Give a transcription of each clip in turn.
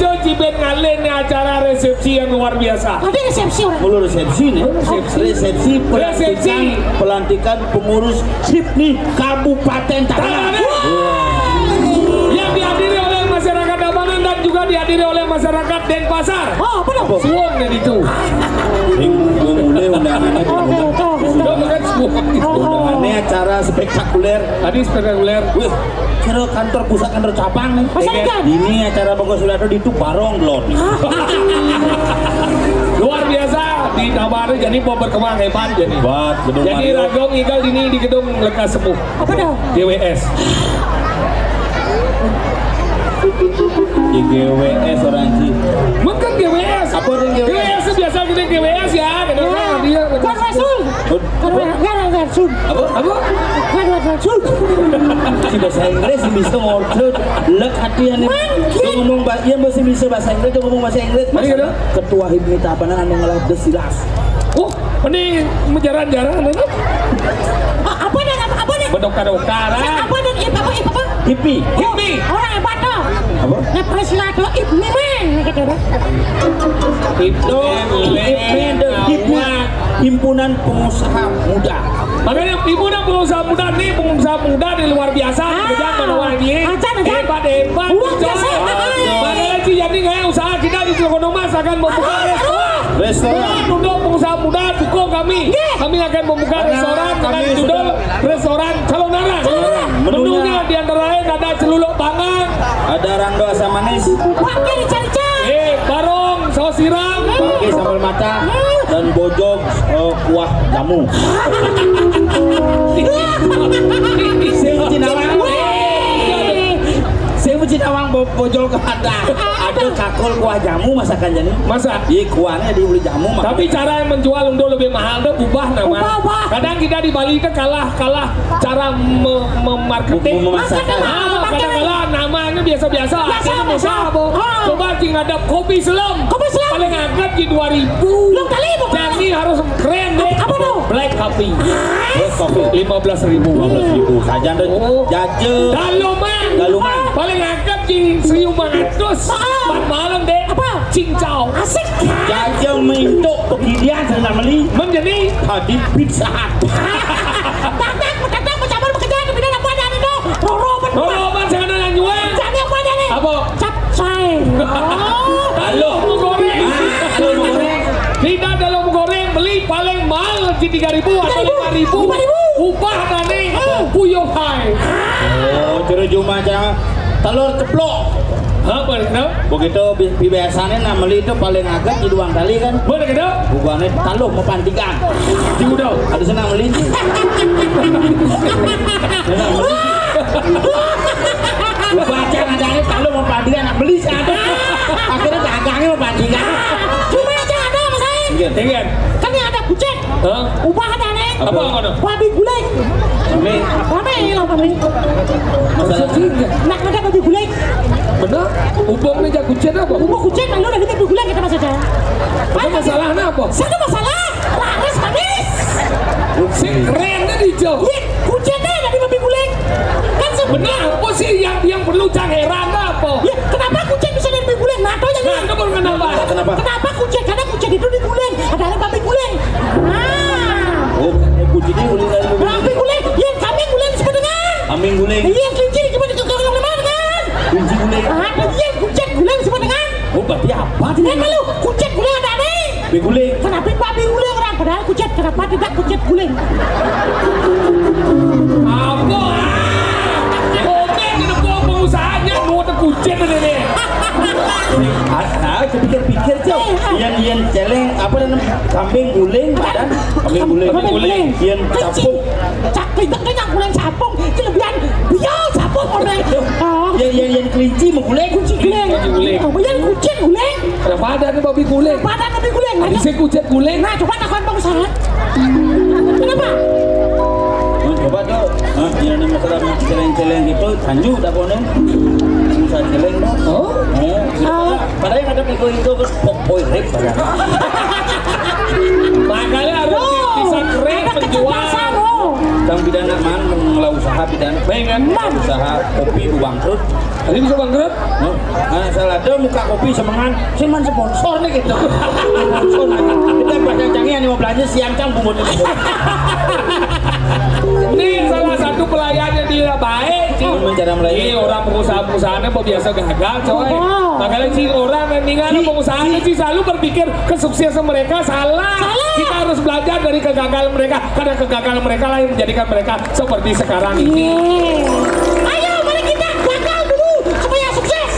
Ijo Ciben ngalen nih acara resepsi yang luar biasa. Ada resepsi orang. Mulu resepsi nih. Resepsi pelantikan pengurus HIPMI Kabupaten Tangerang. Yang dihadiri oleh masyarakat Tabanan dan juga dihadiri oleh masyarakat Denpasar. Oh, benar. Suwon dan itu. Mulai undangannya. Undangannya acara spektakuler. Tadi spektakuler. Wih, kira kantor pusat kantor cabang nih. Ini acara Bagus Sulado di Barong Glon. Luar biasa di Tabanan jadi mau berkembang hebat jadi. Jadi Ragong Igal ini di gedung Lekas Sepuh. Apa dah? GWS. Di GWS orang sih. Bukan GWS. Apa yang GWS? GWS biasa kita GWS ya. Dia. Kan Rasul. Kan Rasul. Apa? Kan Rasul. Si bahasa Inggris bisa ngorder. Lek hatian ini. Ngomong bahasa Inggris, ngomong bahasa Inggris. Ketua HIPMI Tabanan anu ngalah desilas. Oh, ini menjarah-jarah mana? Apa nih? Bedokar-dokaran. Apa nih? Apa? HIPMI. Orang hebat dah. Apa? Nah, Presiden HIPMI men. Itu HIPMI Himpunan Pengusaha Muda. Makanya himpunan pengusaha muda nih, pengusaha muda di luar biasa. Kerja mana lagi? Hebat. Padahal sih jadi kayak usaha kita di Cilokonomas akan membuka restoran. Untuk pengusaha muda dukung kami. Kami akan membuka restoran. Kami duduk restoran Calonara. Menunya di antara lain ada celuluk pangan, ada rangdo asam manis, Pakai dicari-cari. barong, saus siram, pakai sambal mata, dan bojok kuah jamu. Saya Cinawang bojol ke ada kakul kuah jamu masakan jadi masa? Iya kuahnya dibeli jamu. Tapi cara yang menjual untuk lebih mahal tuh ubah nama. Kadang kita di Bali itu kalah cara memarketing. Kadang-kadang namanya biasa-biasa. Coba cing ada kopi selam. Paling agak di 2000. Jadi harus keren deh. Apa tuh? Black coffee. Black coffee 15.000 saja jaje. Daluman. Paling agak di 1.500. Malam deh. Apa? Cincau. Asik. Jaje mintuk pegidian saya beli. Menjadi tadi Pizza Hut. Tatang mencabar pekerjaan pindah apa ada itu? Roroban saya ada lanjuan. Jadi apa ada nih? Apa? Capcay. Halo, goreng. Kita dalam goreng beli paling mahal di 3.000 atau 5.000. Upah tadi puyuh hai. Oh, curi cuma aja telur ceplok. Apa itu? Begitu biasanya namanya itu paling agak di doang kali kan. Boleh gitu? Bukannya taluh mau pantikan. Diudah. Ada senang melinci. Baca nadanya taluh mau pantikan nak beli ada. Akhirnya dagangnya mau pantikan. Cuma aja ada mas saya. Ingat. Kan yang ada bucet. Ubah ada nih. Apa ngono? Babi gulai. Babi lah babi. Nak ada babi gulai. Benar? Hubungnya jago kucing apa? Ubah kucing lalu ada babi gulai kita maksudnya. Ada masalahnya apa? Satu masalah. Laris manis. Si kerennya dijauh. Iya, kucingnya ada babi gulai. Kan benar. Apa sih yang perlu heran apa? Ya, kenapa kucing bisa dari babi gulai? Nah, tahu yang kenapa? Kenapa kucing? Karena kucing itu diguleng. Ada babi gulai. Oh, kucing ini uling dari babi gulai. Iya, kambing gulai disebut dengan. Kambing gulai. Iya, kelinci disebut dengan kan? Kelinci gulai. Iya, kucing gulai disebut dengan. Oh, berarti apa? Tidak malu, kucing gulai ada nih. Babi gulai. Kenapa babi gulai orang? Padahal kucing, kenapa tidak kucing gulai? Apa? Oke, kita bawa pengusahanya mau kucing ini. Pikir-pikir cok. Yang celeng apa namanya? Kambing guling badan. Kambing guling. Yang capung. Itu kan yang guling capung. Kelebihan biar capung orang. Yang kelinci mengguling. Kucing guling. Yang kucing guling. Kenapa ada nih babi guling? Badan babi guling. Tadi saya kucing guling. Nah, coba takon pengusaha. Kenapa? Coba tuh. Ini masalah celeng-celeng gitu. Tanju dah konen. Susah celeng dah. Oh? Padahal yang ada pego itu terus pokoi rip padahal. Makanya harus bisa keren menjual. Kang bidan man mengelola usaha bidan. Pengen Usaha kopi ku bangkrut. tadi bisa bangkrut Nah, salah ada muka kopi semangan, cuman sponsor nih gitu. Sponsor. Kita bahasa canggih yang mau belanja siang cang bumbu. ini salah satu pelayan yang tidak baik sih. Cara melayani. Ini orang pengusaha-pengusahaannya biasa gagal coy. Makanya sih orang yang tinggal pengusahaannya sih selalu berpikir kesuksesan mereka salah. Kita harus belajar dari kegagalan mereka karena kegagalan mereka lah yang menjadikan mereka seperti sekarang ini. Ayo mari kita gagal dulu supaya sukses.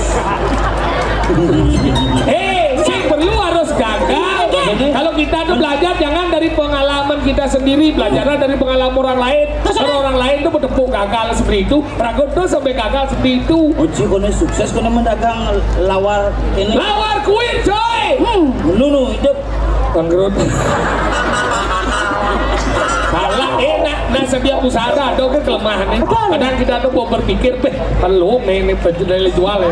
Sih perlu harus gagal. Kalau kita tuh belajar jangan dari pengalaman kita sendiri, belajarlah dari pengalaman orang lain. Kalau orang lain tuh bertepuk gagal seperti itu, Ragot tuh sampai gagal seperti itu. Oci kono sukses kono mendagang lawar ini. Lawar kuir coy. Nunu hidup Bangkrut. Salah enak, nah setiap usaha ada kan kelemahannya. Kadang kita tuh mau berpikir, perlu nih nilai jual ya.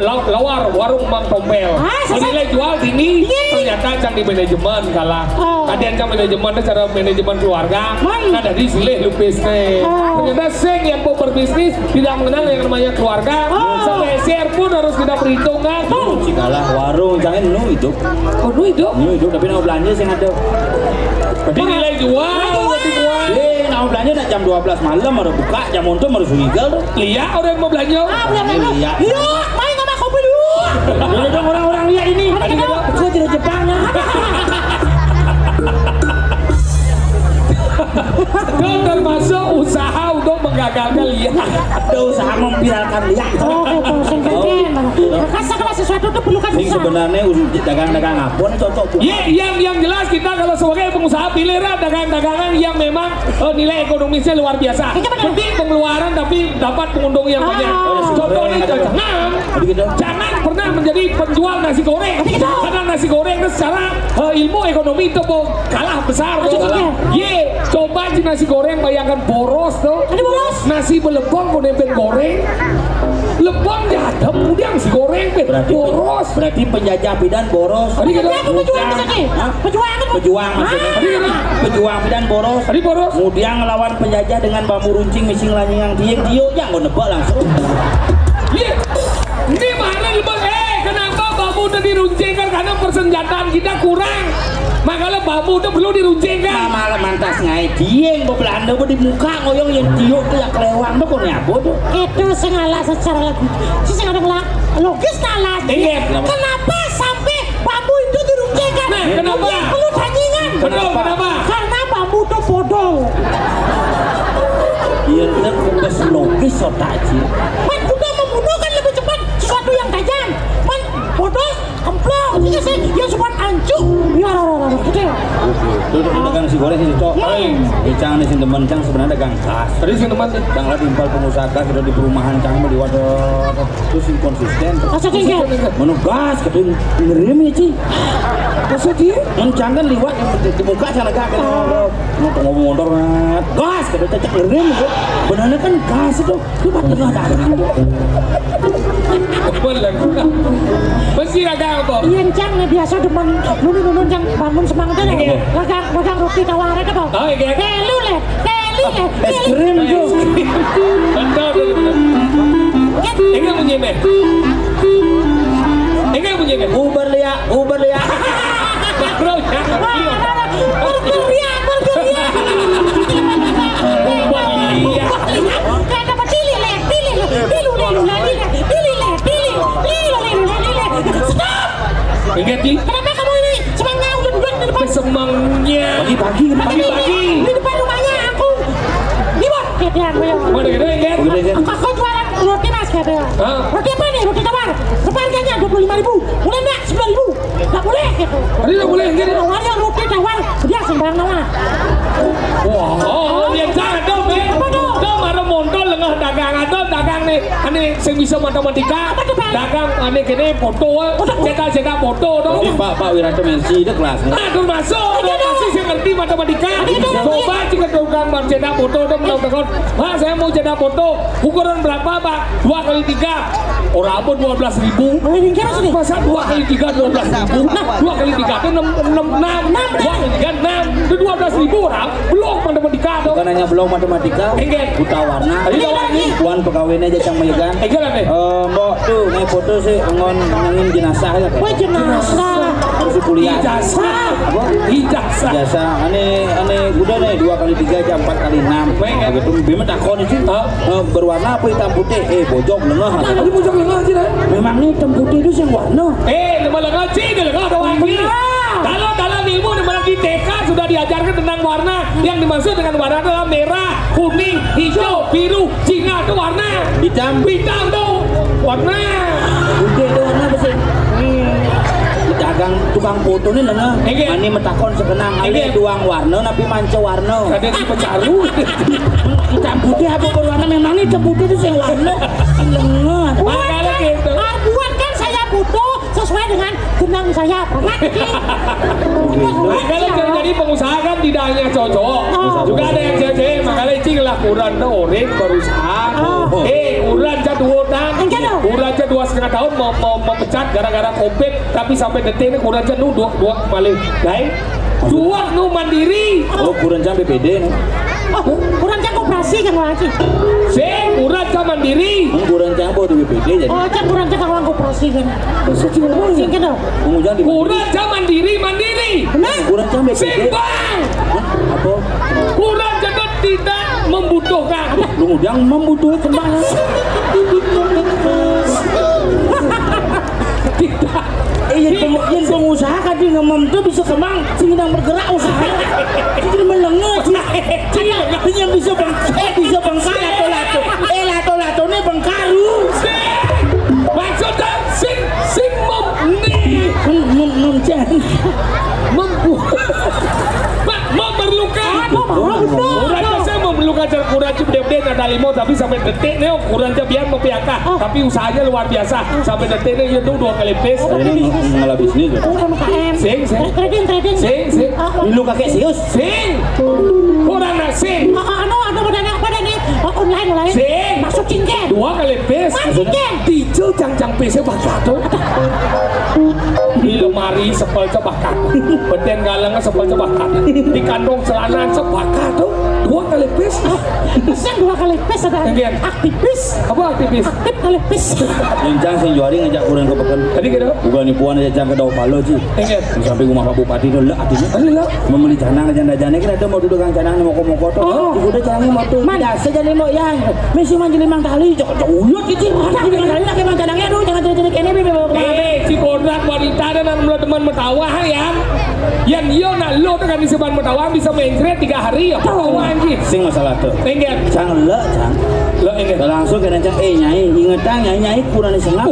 Lawar warung Mang Tompel. Nilai jual tinggi, ternyata can di manajemen kalah. Kadang can manajemen cara manajemen keluarga. Nah dari silih lupis nih. Ternyata sing yang mau berbisnis tidak mengenal yang namanya keluarga. Sampai share pun harus kita perhitungkan. kalah warung jangan nu hidup. Oh nu hidup? Nu hidup tapi nak belanja sih ada. Tapi nilai jual. Nak belanja nak jam 12 malam baru buka, jam untung baru suigal. Lihat orang yang mau belanja. Iya. Yuk, main sama kopi dulu. Dulu dong orang-orang lihat ini. Saya tidak Jepangnya. Itu termasuk usaha untuk menggagalkan lihat. Ada usaha memviralkan lihat. Oh, itu singkatnya. Kalau sesuatu itu perlukan Ini usaha. sebenarnya dagang-dagang apa nih cocok. Yang jelas kita kalau sebagai pengusaha pilihlah dagangan-dagangan yang memang nilai ekonomisnya luar biasa. Penting pengeluaran tapi dapat penguntung yang banyak. Contohnya jangan pernah menjadi penjual nasi goreng. Karena nasi goreng itu secara ilmu ekonomi itu kalah besar. Coba di nasi goreng bayangkan boros tuh. Nasi belebong kau nempel goreng. Lebong jadap kemudian nasi goreng boros. Berarti penjajah bidan boros. Pejuang maksudnya. Pejuang bidan boros. Tadi boros. Kemudian ngelawan penjajah dengan bambu runcing mising lanying yang diuk yang mau nebak langsung. Ini mana lebong? Kenapa bambu udah diruncingkan? Karena persenjataan kita kurang. Makanya bambu itu perlu diruncingkan. Malah mantas ngai dieng mau Belanda mau di muka ngoyong yang diuk tuh yang kelewang tuh kok nyabo tuh. Itu sengalah secara logis nalar. Kenapa sampai bambu itu diruncingkan? Nah, kenapa? Perlu tandingan. Kenapa? Karena bambu itu bodoh. Iya kita kumpes logis otak sih. Man kuda membunuh kan lebih cepat sesuatu yang tajam. Man bodoh kemplong. Yang cepat ancuk. Ya gitu. Itu dagang nasi goreng sih cok. Cang nih teman cang sebenarnya dagang gas. Tadi sih teman sih. Cang lah timpal pengusaha gas udah di perumahan cang mau di wadah terus inkonsisten. Masa tinggal? Menurut gas katanya ngerim ya Ci. Masa dia? Mencang kan liwat di muka sana gak kan ngomong motor gas katanya cecek ngerim itu. Benarnya kan gas itu cuma tengah dagang. Bener. Mesti dagang apa? Iya cang biasa demen nunun cang bangun semangatnya dagang roti tawar itu toh. Oh iya. Telu le. Es krim itu. Betul. Enggak punya meh. Enggak punya meh. Uber liat. Bro, jangan. Bergeriak. Kata apa pilih le. Stop. Ingat Ci. Kenapa kamu ini semangnya udah duduk di depan? Semangnya. Pagi. Di depan rumahnya aku. Dibuat kayak Mau ada ingat? Aku jualan roti mas katanya. Roti apa nih? Roti tawar. Berapa harganya? 25.000. Boleh enggak? 9.000. Enggak boleh gitu. Tadi enggak boleh gitu. Awalnya roti tawar dia sembarang nawar. Wah, dia cadom ya. Dong ada mondol lengah dagang nih. Ane sing bisa matematika. dagang ane kene foto cetak foto dong. Jadi Pak Wiranto Mercy itu kelas. Aduh masuk masih saya ngerti matematika. Coba jika tukang cetak foto dong menonton. Pak saya mau cetak foto ukuran berapa Pak? 2 kali 3 orang pun 12.000. Masa 2 kali 3 12.000? 2 kali 3 itu 6 2 kali 3 6 itu 12.000 orang belum matematika dong. Bukan hanya belum matematika, buta warna. Tuan pegawainya aja yang meyegan. Mbok tuh naik foto sih ngangin jenazah ya. Wah jenazah. Masih kuliah. Ijazah. Aneh udah nih 2 kali 3 jam 4 kali 6. Begitu bima takon itu berwarna apa hitam putih? Bojok lengah. Tadi bojok lengah aja dah. Memang nih hitam putih itu yang warna. Lengah lengah sih, lengah ada lagi. Kalau dalam ilmu di TK sudah diajarkan tentang warna. Yang dimaksud dengan warna adalah merah, kuning, hijau, biru, singa itu warna. Hitam tuh warna. Putih itu warna apa sih? Dagang tukang foto nih lengah. Ani metakon sekenang ali duang warna tapi manca warna. Ada di pecaru. Hitam putih apa berwarna memang nih hitam putih itu yang warna. Lengah. Makanya gitu. Buat kan saya butuh sesuai dengan genang saya. Makanya jadi pengusaha kan tidak hanya cowok, juga ada yang cewek. Makanya cing lah kurang tuh orang berusaha. Kurang aja 2 tahun, kurang aja 2,5 tahun mau memecat gara-gara covid, tapi sampai detik ini kurang aja dua balik. Baik, jual nu mandiri. Oh kurang aja BPD nih. Kurang aja koperasi kan lagi. Kurang aja mandiri. Kurang aja di BPD jadi. Oh aja kurang aja kawan koperasi kan. Sing kan dong. Kurang aja mandiri. Kurang aja BPD. Simbang. Apa? Kurang aja tidak membutuhkan. Lu yang membutuhkan kemana? Tidak. Yang pengusaha kan dia ngomong tuh bisa kembang, sedang bergerak usaha. Jadi melengah, yang bisa bangkai lato nih bangkaru. Maksudnya sing memerlukan. Kurang saya memerlukan kurang gede ada limo tapi sampai detik nih kurang biar mau PHK tapi usahanya luar biasa sampai detik nih itu 2 kali pes. Ngalah bisnis. Sing. Sing. Lu kakek sius. Sing. Kurang nak sing. Ada pada nih online. Sing. Masuk cingken. 2 kali pes. Dijel jang pesnya bakal tuh. Di lemari sepel cebakan. Beden galangnya sepel cebakan. Di kantong celana sebakan tuh. 2 kali pes. Pesan 2 kali pes ada aktivis. Apa aktivis? Aktif kali pes. Yang sing juari ngajak kurang ke pekan. Tadi gitu. Bukan nipuan aja jang ke Daun Palo sih. Sampai rumah Pak Bupati itu lah artinya. Membeli canang janda-janda kan ada mau duduk kang canang mau komo kotor. Udah canangnya mau tuh. Biasa jadi mau yang. Mesti manjil 5 kali. Jauh gitu. Ada 5 kali lagi mang canangnya aduh jangan jadi kene si kodrat wanita dan anak teman metawah yang iya nak lo dengan diseban metawah bisa mencret 3 hari ya metawah anjing sing masalah tuh ingat cang lo ingat langsung kena cang nyai ingetang nyai kurang disengap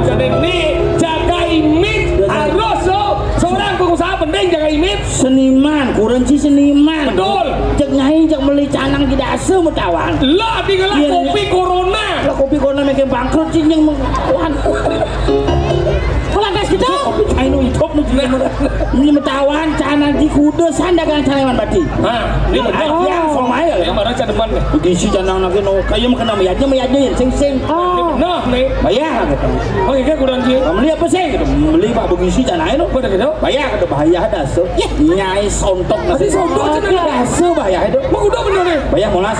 jadi ini jaga image harus seorang pengusaha penting jaga image seniman kurang seniman betul cek nyai cek beli canang tidak ase metawang lah tinggal kopi corona lah kopi corona makin bangkrut sih yang kalau gas gitu ayo hidup ini metawan canang di kuda sandakan caneman bati ini yang sama ya yang mana caneman isi canang nak no kayu makan mayatnya sing nah nih bayar gitu oh iya kurang sih beli apa sih gitu beli pak begisi canang itu pada gitu bayar gitu bahaya ada so nyai sontok masih sontok canang so bahaya itu mau udah bener nih bayar molas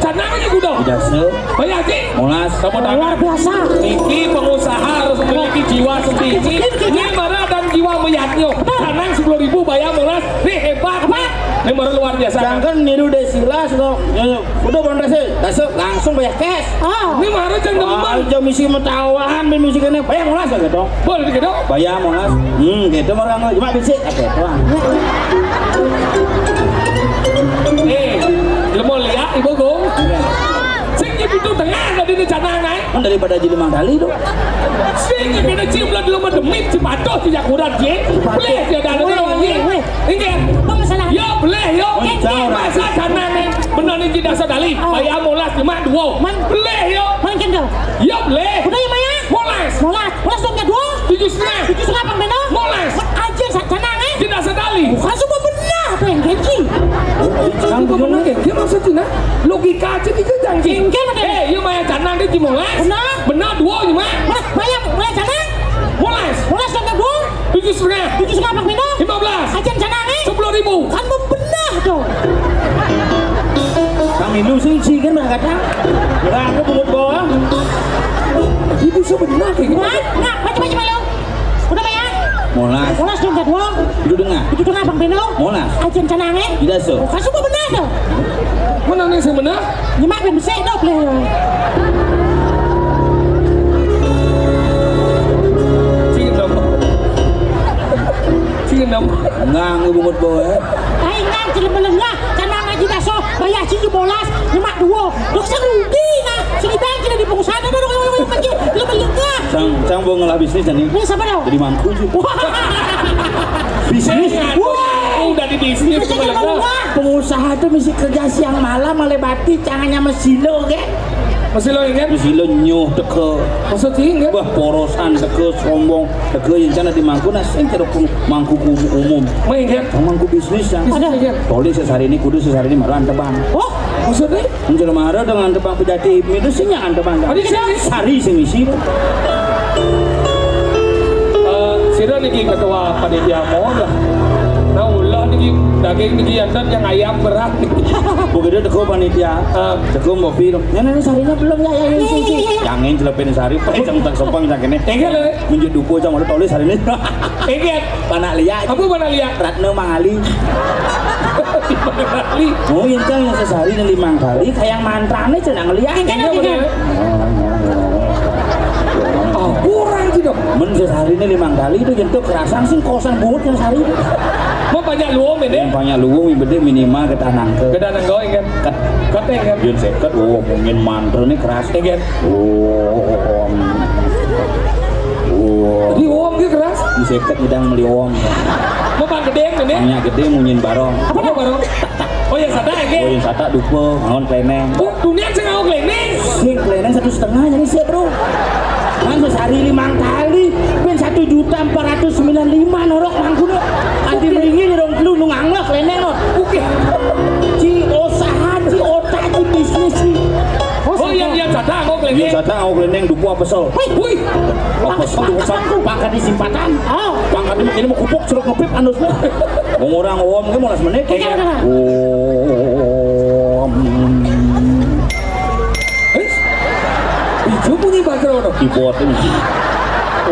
canang aja udah so bayar sih molas luar biasa ini pengusaha harus memiliki jiwa seperti ini marah dan jiwa meyaknya canang 10.000 bayar molas nih hebat ini marah luar biasa jangan niru desila udah bener sih langsung bayar cash ini marah jangan teman jam misi metawan misi kene bayar molas gitu dong boleh gitu bayar molas gitu marah cuma bisa gitu lemol lihat ibu gong sing Itu tengah tadi di canang naik. Kan daripada jadi Mang Dali tuh. Sing kena cium lah dulu medemit cipato tidak kurang je. Boleh dia ada ini. Ingat. Masalah. Yo boleh yo. Masa canang naik. Benar ni tidak sadali. Bayar molas cuma 2. Boleh yo. Main kendal. Yo boleh. Udah ya Maya? Molas. Molas dongnya 2. 7,5. 7,5 Bang Beno. Molas. Aja canang Tidak sadali. Bukan semua benar apa yang genci. Kamu benar genci maksudnya? Logika aja kita janji. Yo Maya canang dia molas. Benar 2 cuma. Maya canang. Molas dongnya 2. 7,5. Bang Beno. 15. Aja canang 10.000. Kan benar tuh. Kami lu sih kan berkata. Enggak aku pungut bawah. Itu sebenar kayak gimana? Nggak, macam-macam lo. Udah Maya? Molas dongnya 2. Itu dengar. Itu tengah Bang Beno. Molas. Aja canang Tidak so. Bukan semua benar tuh. Mana nih sebenar? Nyemak ben besek dok le. Cinam. Enggak aku pungut bawah. Ai ngang cilem melengah, canang ngaji daso, bayar ci 17, nyemak 2. Dok serugi nah. Sini bang kena di pengusaha dok ngaji le melengah. Cang mau ngelah bisnis nih. Ini siapa dok? Jadi mangku sih. Bisnis. Udah di bisnis Pengusaha tuh mesti kerja siang malam melebati cangannya mesilo ke. Masih lo ingat? Mesilo nyuh teke. Maksudnya ingat? Wah porosan teke sombong teke yang cana di mangku sing ceruk mangku umum. Mau ingat? Mangku bisnis ya. Ada ingat? Toli sesari ini kudu sesari ini maruan tebang. Oh, maksudnya? Menjelang marah dengan tebang pejati itu sih nyan tebang. Tadi sari sing isi. Sira niki ketua panitia mau lah. Nah ulah niki daging niki andan yang ayam berat. Begitu teko panitia, teko mobil. Nenek sarinya belum ya sih. Jangan celepin sari, pecang tak sopang tak kene. Enggak le. Menjadi dupo cang tulis hari ini. Enggak. Panak liat. Apa panak liat? Ratna Mangali. Mangali. Oh incang yang sesari 5 kali kayak mantrane cenah ngeliat. Enggak. Oh, kurang sih dok. Men sehari ini 5 kali itu jentuk kerasan sih kosan buat yang sehari itu. Mau banyak luang ini? Banyak luang yang gede minimal kita nangke. Kita nanggo ingat. Kat ingat. Jun seket, mungkin mantra ini keras. Ingat. Jadi uang dia keras? Di seket udang meli uang. Mau bang gede ini? Banyak gede munyin barong. Apa barong? Oh ya sata ingat. Oh yang sata dupo, ngon kleneng. Oh dunia saya ngau kleneng. Sing kleneng 1,5 jadi siap bro. Kan sehari 5 kali, ben 1.495 norok mangkuno. Anti mendingin dong lu nganglek kleneng no. Oke. Ci usaha, ci otak, ci bisnis ci. Oh yang sata ngau kleneng. Yang sata ngau kleneng dupo apa sol? Wih. Apa sol pangkat di simpatan. Pangkat ini mau kupuk curug ngepip anusnya. Orang om ke mau 10 menit kayak. Bunyi bajro no. Keyboard ini.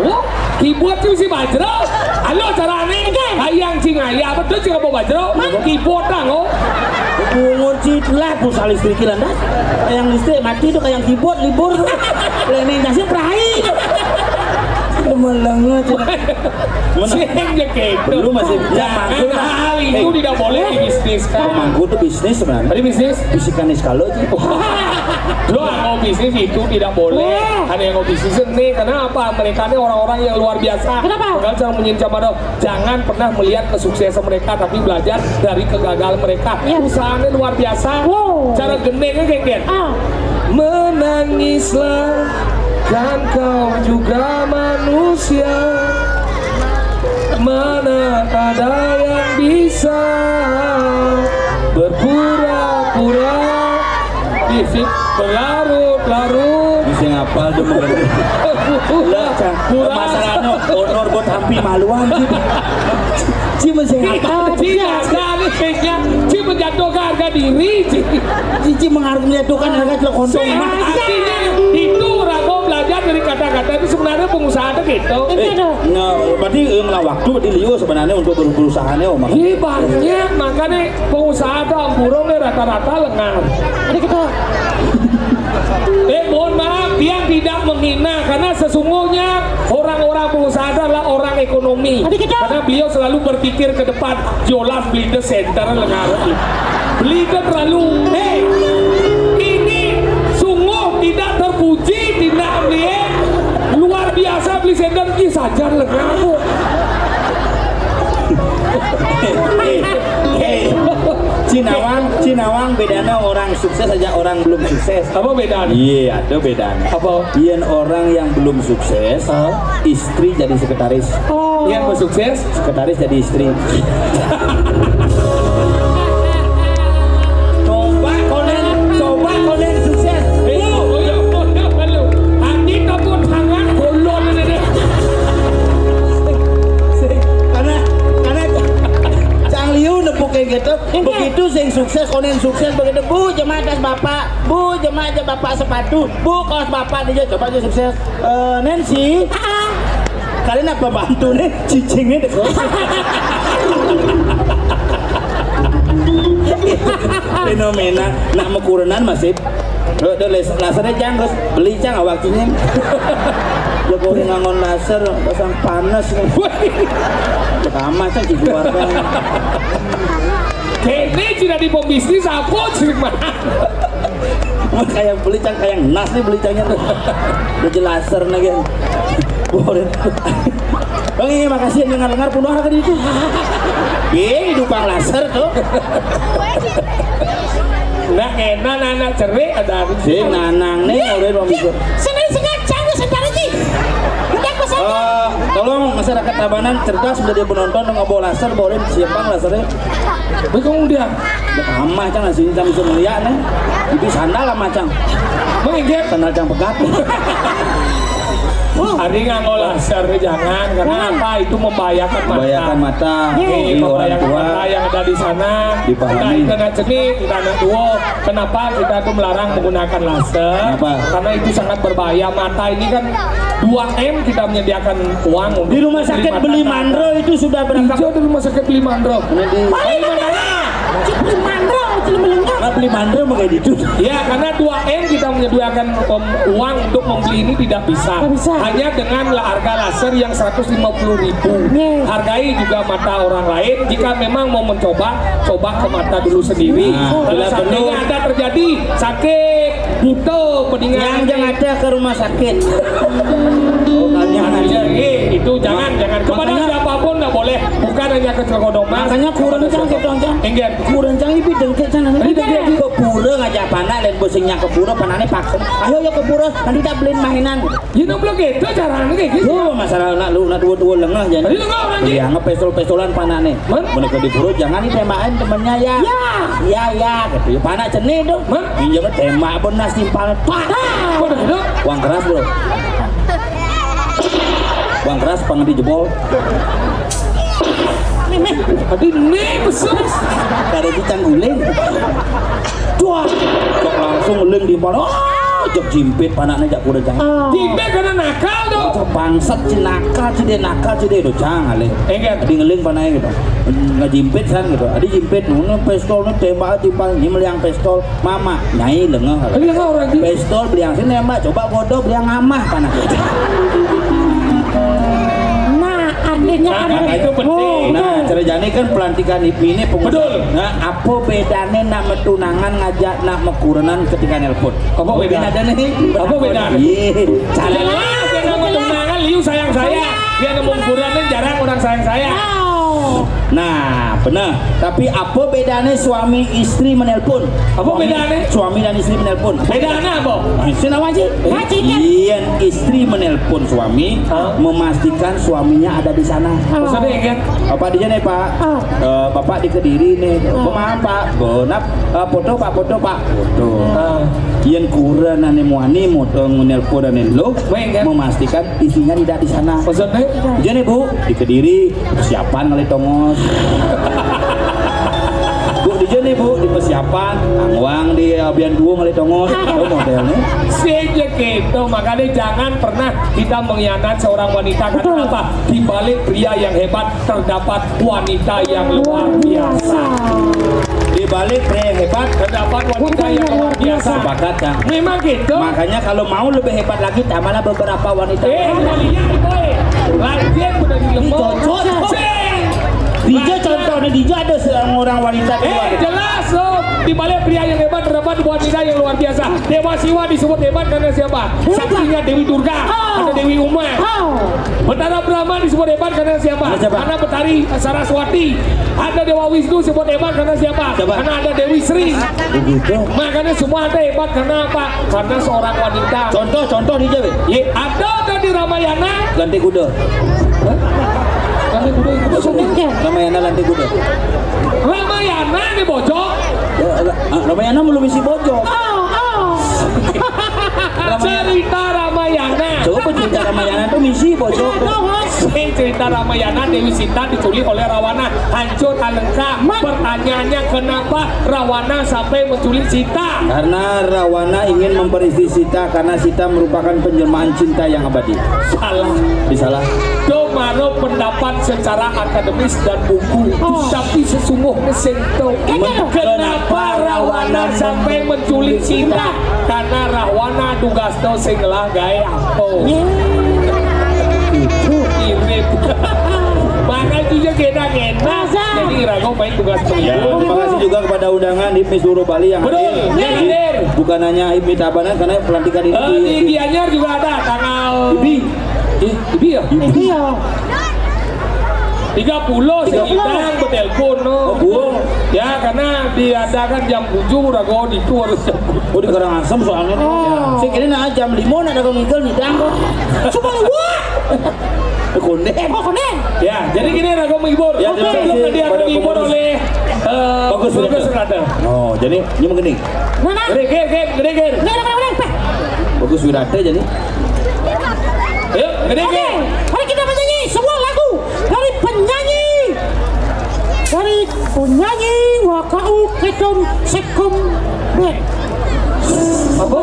Oh, keyboard itu si bajro. Halo carane ayang cing ayah betul cing apa bajro? Keyboard dong. Bungur citlah pusat listrik landas. Yang listrik mati itu kayak keyboard libur. Planning kasih perai. Melenget. Sehingga gitu. Belum masih jangan hal itu tidak boleh di bisnis kan. Mangku itu bisnis sebenarnya. Ada bisnis? Bisikanis kalau sih. Lo mau bisnis itu tidak boleh. Ada yang mau bisnis ini kenapa? Mereka ini orang-orang yang luar biasa. Kenapa? Kalau jangan menyincang jangan pernah melihat kesuksesan mereka, tapi belajar dari kegagalan mereka. Usahanya luar biasa. Cara genengnya kayak gitu. Menangislah. Kan kau juga manusia, mana ada yang bisa berpura-pura, bisik berlarut-larut. Bisa ngapal tuh mengerti. Masalahnya honor buat hampir maluan sih. Ci masih ngapal. Ci menjatuhkan harga diri. Ci menjatuhkan harga celok artinya itu rago belajar dari kata-kata itu sebenarnya pengusaha itu gitu. Nah, berarti ngelah waktu berarti liu sebenarnya untuk berusahaannya om. Iya banyak, makanya pengusaha itu amburongnya rata-rata lengan. Jadi kita mohon maaf, dia tidak menghina karena sesungguhnya orang-orang pengusaha adalah orang ekonomi. Karena beliau selalu berpikir ke depan, jolas beli the center lengan. Beli terlalu, ini sungguh sukses aja orang belum sukses. Apa bedanya? Iya, ada bedanya. Apa? Yen orang yang belum sukses, istri jadi sekretaris. Yang bersukses, Sekretaris jadi istri. Coba konen sukses. Andi kabut tangan golon ini. Karena Cang Liu nepuk kayak gitu. Begitu sing sukses konen sukses begitu. Bu jemaah tas bapak, bu jemaah aja bapak sepatu, bu kaos bapak dia coba aja sukses. Nancy, kalian apa bantu nih cicingnya deh. Fenomena nak mekurenan masih udah lasernya janggus beli cang waktunya lo boleh ngangon laser pasang panas pertama cang di keluarga Kene tidak di pembisnis apa sih mah? kayak beli cang kayak nas nih beli cangnya tuh udah laser lagi boleh. Bang ini makasih yang dengar punuh harga itu. Ini dukang laser tuh. Nah enak anak cerik ada. Si nanang nih oleh bang Bikur. Senang jangan sedar aja. Udah pesan. Tolong masyarakat Tabanan cerdas sudah dia penonton dengan bawa laser boleh siapkan lasernya. Betul dia. Amah cang nasi cang bisa melihat nih. Itu sandal lah macam. Mengingat Sandal cang pegat. Hari nganggo laser jangan karena apa itu membahayakan mata. Membahayakan mata. Ini Orang membahayakan tua mata yang ada di sana. dipahami. Kita kena cenik, kita kena duo. Kenapa kita tuh melarang menggunakan laser? Kenapa? Karena itu sangat berbahaya. Mata ini kan 2M kita menyediakan uang untuk Di rumah sakit beli mandro itu sudah berapa? Hijau di rumah sakit beli mandro. Balik mana? Beli mandro, beli melengkap. Nah, beli mandro kayak gitu. Ya, karena 2M kita menyediakan uang untuk membeli ini tidak bisa. Nggak bisa. Hanya dengan harga laser yang 150.000. Hargai juga mata orang lain. Jika memang mau mencoba, coba ke mata dulu sendiri. Nah, Kalau bila seandainya perlu. ada terjadi sakit, butuh Yang pendingan. jangan ada ke rumah sakit. Itu jangan kepada Makanya- siapapun nggak boleh. Bukan hanya ke Cekodomas. Makanya kurang cang gitu cang. Enggak. Kurang cang itu dengkek cang. Nanti dia ke pura ngajak panak dan bosingnya ke pura panane paksa. Ayo ya ke pura nanti tak beliin mainan. Ya nggak boleh gitu caranya kayak gitu. Tuh masalah nak lu nak dua lengah jadi. Tadi lengah orang Dia anggap pestol-pestolan panane. Man? Mereka di pura jangan ditemakin temennya ya. Ya gitu. Ya panak jenih dong. Man? Pinjam tembak benas timpal. Waduh, gitu. Uang keras bro. Uang keras pangan dijebol. Tadi nih besar. Dari bicang guling. Cuak. Kok langsung ngeling di pala. Jok jimpit panaknya jak kuda jangan. Tipe karena nakal dong. Cok bangsat cinakal cide nakal cide do jangan le. Enggak. Di ngeling panaknya gitu. Ngejimpit kan gitu. Adi jimpit nu pistol nu tembak timpal nyemeliang pistol. Mama nyai lengah. Tadi lengah orang gitu. Pistol beliang sini nembak coba bodoh beliang ngamah panaknya. Artinya Nah, itu penting. Nah, cara jani kan pelantikan ini pengusaha. Betul. Nah, apa bedanya nak metunangan ngajak nak mekurenan ketika nelpon? Apa beda? nih? Apa beda? Iya, cara Jelas dia nggak mau tunangan, Liu sayang saya. Dia nggak mau kurannya jarang orang sayang saya. Nah, benar. Tapi apa bedanya suami istri menelpon? Apa bedanya? Suami dan istri menelpon. Bedanya apa? Sini wajib. Iya, istri menelpon suami, memastikan suaminya ada di sana. Maksudnya enggak? Bapak di nih Pak, Bapak di Kediri nih. Maaf Pak, benap foto Pak, foto. Yang kurang ane muani menelpon dan lo memastikan istrinya tidak di sana. Maksudnya? Jadi Bu di Kediri persiapan kali tongos. Bu di sini Bu di persiapan angwang di abian dua kali tongos. Itu modelnya. Saja gitu, makanya jangan pernah kita mengkhianati seorang wanita. Karena apa? Di balik pria yang hebat terdapat wanita yang luar biasa. Di balik pria yang hebat Terdapat wanita yang luar biasa. sepakat kan? Memang gitu. Makanya kalau mau lebih hebat lagi tambahlah beberapa wanita. Kalian boy, lanjut udah di lembut. Dijo contohnya Dijo ada seorang orang wanita di luar. Jelas loh. di balik pria yang hebat terdapat wanita yang luar biasa. Dewa Siwa disebut hebat karena siapa? Saktinya Dewi Durga atau Dewi Uma. Betara Brahma disebut hebat karena siapa? Karena Betari Saraswati. Ada Dewa Wisnu disebut hebat karena siapa? Karena ada Dewi Sri. Makanya semua ada hebat karena apa? Karena seorang wanita. Contoh di Jawa. Ya, ada di Ramayana Lantai kuda. Lantai kuda itu Ramayana lantai kuda. Ramayana di Bojong. Ramayana belum isi bojong. Cerita Ramayana. Coba cerita Ramayana itu misi bojong. Cerita Ramayana Dewi Sita diculik oleh Rawana, hancur Alengka. Pertanyaannya kenapa Rawana sampai menculik Sita? Karena Rawana ingin memperistri Sita karena Sita merupakan penjelmaan cinta yang abadi. Salah. Disalah. Domaro pendapat secara akademis dan buku, tapi sesungguhnya sento. Kenapa Rawana sampai menculik Sita? Karena Rawana dugasto sing lah gawe apa? Irit. Makanya juga gena-gena. Jadi Rago main tugas Ya, terima kasih juga kepada undangan HIPMI seluruh Bali yang hadir. Bukan hanya HIPMI Tabanan karena pelantikan ini di Gianyar juga ada tanggal Ibi ya? 30 Singidang bertelpon ya karena diadakan jam 7 Rago itu harus jam di Karangasem soalnya. Saya kira nah jam 5 ada ngigel nih dang kok. Cuma gua. Konden. Ya, jadi gini Rago menghibur. Ya, sebelum dia menghibur oleh Bagus Wirata. Oh, jadi ini begini. Gede. Bagus Wirata jadi. Ayo, gede. Mari kita menyanyi semua lagu dari penyanyi WKU Ketum Sekum Band. Apa?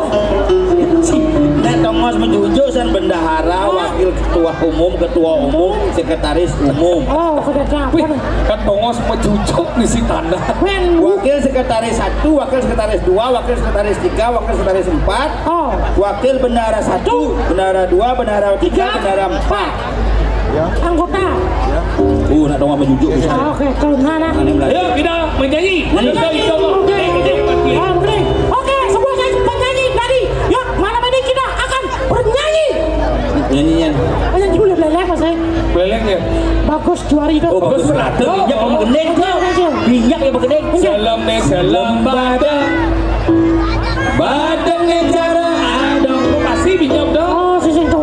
Dan Tongos menjujuk san bendahara, wakil ketua umum, sekretaris umum. Wih, kan Tongos menjujuk di si tanda. Wakil sekretaris 1, wakil sekretaris 2, wakil sekretaris 3, wakil sekretaris 4. Wakil bendahara 1, bendahara 2, bendahara 3, bendahara 4. Anggota. Nak Tongos menjujuk. Oke, kalau mana? Ayo kita menyanyi. Oke, semua saya penyanyi tadi. Ya, malam ini kita akan bernyanyi. Nyanyian. Nyanyi dulu beleleh Mas saya. Beleng ya. Bagus juari itu. Bagus Wirata. Minyak yang begedeng. Minyak yang begedeng. Salam badangnya cara adong. Pasti minyak dong. Oh, si sentuh.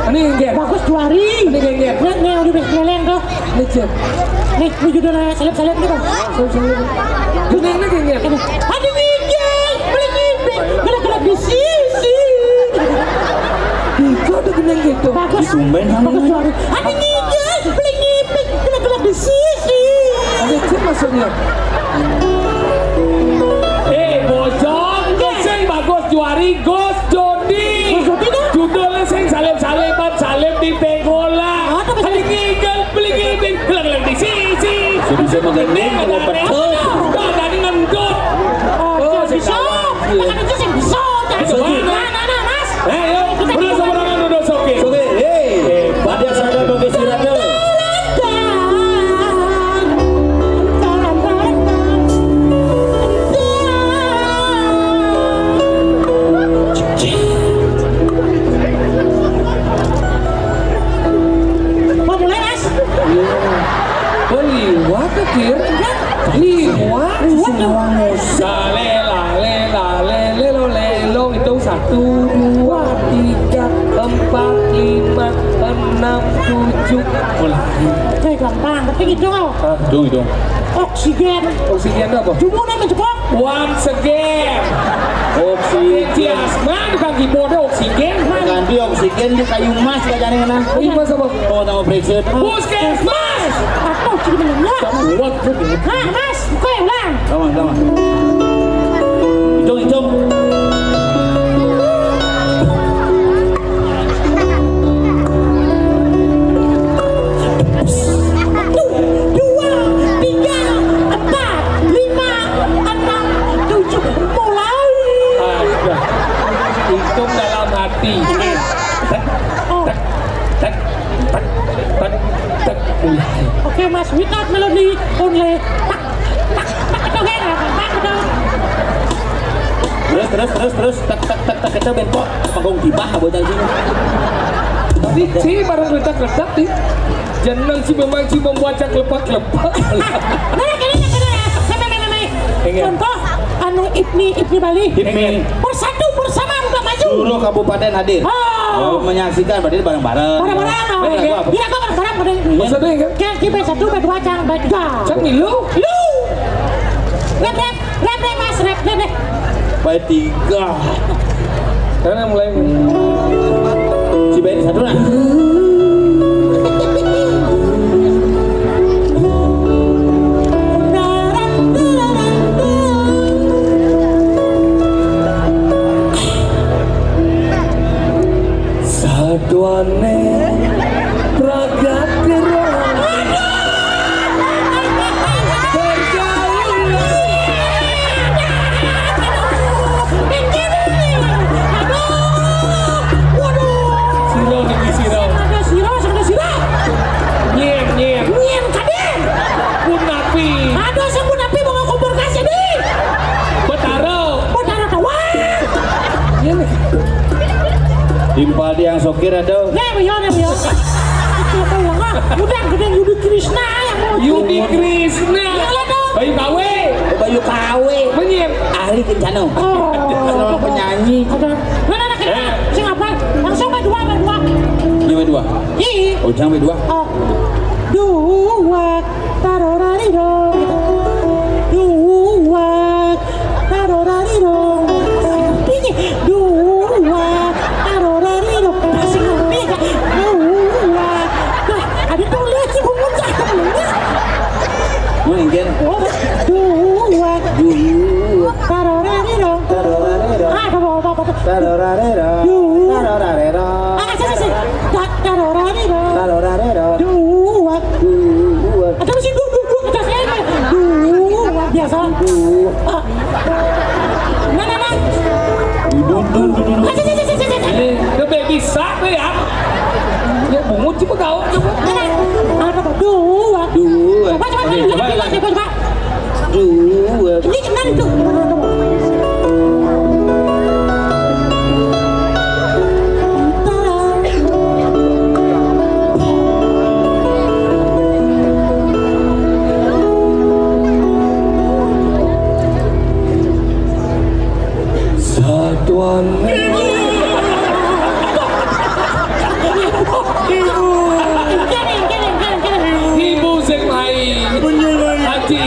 Ini enggak. Bagus juari. Ini enggak. Nih udah beleleh tuh. Nih judulnya salep-salep gitu. Ini enggak. Aduh minyak. Beli gelap di sisi. Itu ada geneng gitu. Bagus juari. Aduh minyak. Beli gelap di sisi. Ada cek maksudnya. Bojong, sing bagus juari Gus Jodi. Judulnya sing salep-salepan salep di tenggola. Beli ngigel gelap di sisi. Bisa mengendeng kalau petul. Tadi ngendut. Bisa. Mas. Ayo, udah seberangan udah soke. Oke, pada sadar Bagus Wirata. Liwat kir, liwat semua musa lelo itu 1, 2, 3, 4, 5, 6, 7 mulai. Oke gampang, tapi gitu. Hitung. Oksigen apa? Jumuna menjebak. Once again. Oksigen. Asma di kaki bodoh oksigen. Ganti oksigen di kayu emas gak jane ngena. Ini masa apa? Oh, tanggo breakset. Puskesmas. Apa sih menengah? Buat Nah, Mas, oke ulang. Sama. Hitung. Hitung dalam hati. Oke Mas, without melody only. Tak itu kan, tak itu. Terus tak kita bentok panggung tibah bocah sini. Tadi si barang retak nih. Jangan si memang si membaca klepak-klepak. Contoh anu Ibni Bali. Ibni. Bersatu bersama untuk maju. Seluruh kabupaten hadir. Oh. Menyaksikan berarti bareng-bareng. Bareng-bareng. Iya kok bareng-bareng. Maksudnya kan? Kan kita satu berdua cang berdua. Cang milu. Rep mas rep. Baik 3. Karena mulai. Si baik satu lah. Saduane pragat gerang. Nyen kaden. Pun napi. Aduh sebut napi mau kubur kasih nih. Betaro tawar. Timpal dia yang sokir ada. Beyo. Udah gedeng Yudi Krishna yang mau. Yudi Krishna. Bayu KW. Menyen. Ahli kencana. Oh. Penyanyi. Mana sing apa? Langsung berdua. Yang berdua. Ih. Oh, jangan berdua. Oh. Dua tarorarido. Dua tarorarido. Ini dua tarorarido. Kasih ngerti enggak? Dua. Nah, ada tuh lihat si bumuncah temennya. Mungkin. Dua. Tarorarido. Ah, apa? Tarorarero. Tarorarero. Dua. Ada mesin dua. Dua biasa. Mana? Ini ke baby shark tuh ya. Ya bungut coba kau. Ada dua. Coba. Dua. Ini kenapa itu? Satuan. Ibu sing main. Haji.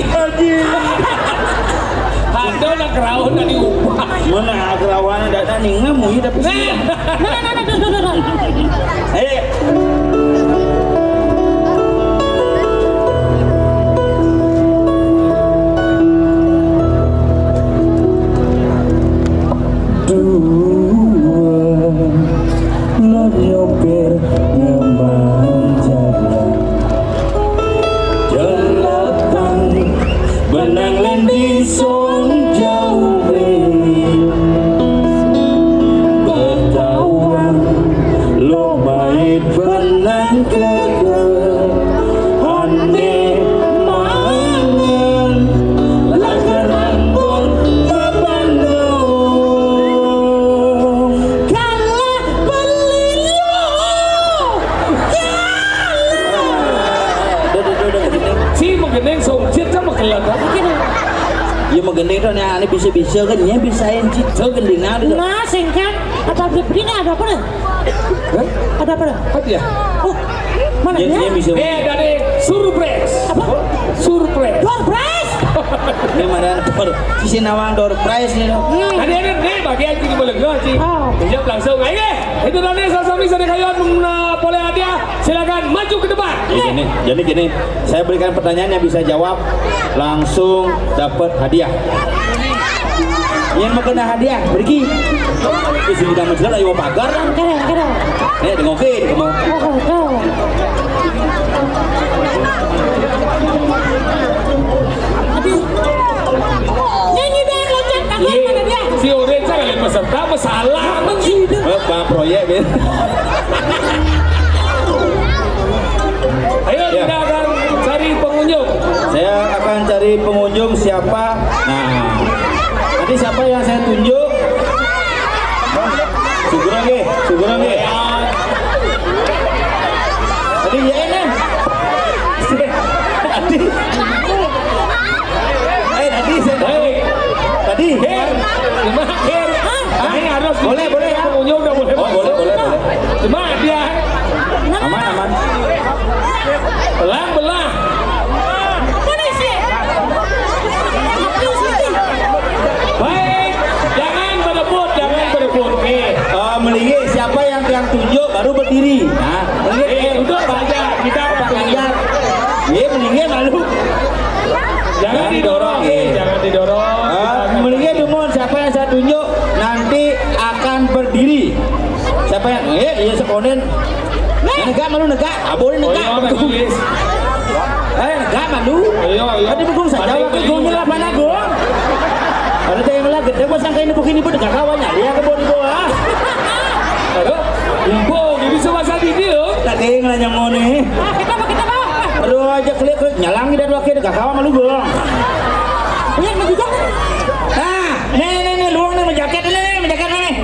Hando nak kerawan nak diupah. Mana kerawan ada ninga mu tapi. Nah. Benang lendi song jauh bertawan lo bait benang kegel ane mangan lakaran pun berbandung Kalah beliau. Si menggeneng songjet sama kelak. Ya menggendeng tuh nih bisa kan ya bisa yang cita gendeng ada. Nah, singkat apa beli ada apa nih? Ada apa? Hadiah. Oh, mana dia? Bisa. Dari surprise. Apa? Surprise. Door prize. Ini mana sisi nawang door prize nih. Hadiah ini bagian jadi boleh nggak sih? Dijawab langsung. Ayo, itu tadi sasami sadekayon boleh hadiah. Silakan maju ke depan. Jadi gini, saya berikan pertanyaan yang bisa jawab langsung dapat hadiah. Yang mau kena hadiah, pergi. Di sini kamu sudah lagi mau pagar. Keren. Nih, dengokin kamu. Nyanyi deh loncat kaget mana dia? Si Oren saya peserta masalah. Pak proyek Ben. Ayo Ya. kita akan cari pengunjung. Saya akan cari pengunjung siapa. Nah, nanti siapa yang saya tunjuk Syukuran nih. Tadi ya ini. Tadi. Tadi. Gimana? Ini harus boleh ya. Pengunjung udah boleh. Oh, boleh. Cuma dia Aman. belah. Baik, jangan berebut. Melingi siapa yang tunjuk baru berdiri. Nah, udah banyak kita panjang. Melingi malu. Jangan didorong. Melingi dumon siapa yang saya tunjuk nanti akan berdiri. Siapa yang iya sekonen. Negak malu negak. Boleh negak. Negak malu. Tadi bukung saja waktu gongnya lah mana gong. Ada yang lagi gede gua sangka ini begini pun dekat kawannya. Dia ke bawah. Aduh, impong ini bisa masa di dia. Tadi ngelanya ngone. Kita bawa. Aduh aja klik nyalangi dari wakil dekat kawan malu gong. Lihat begitu. Nih luang nih menjaket nih.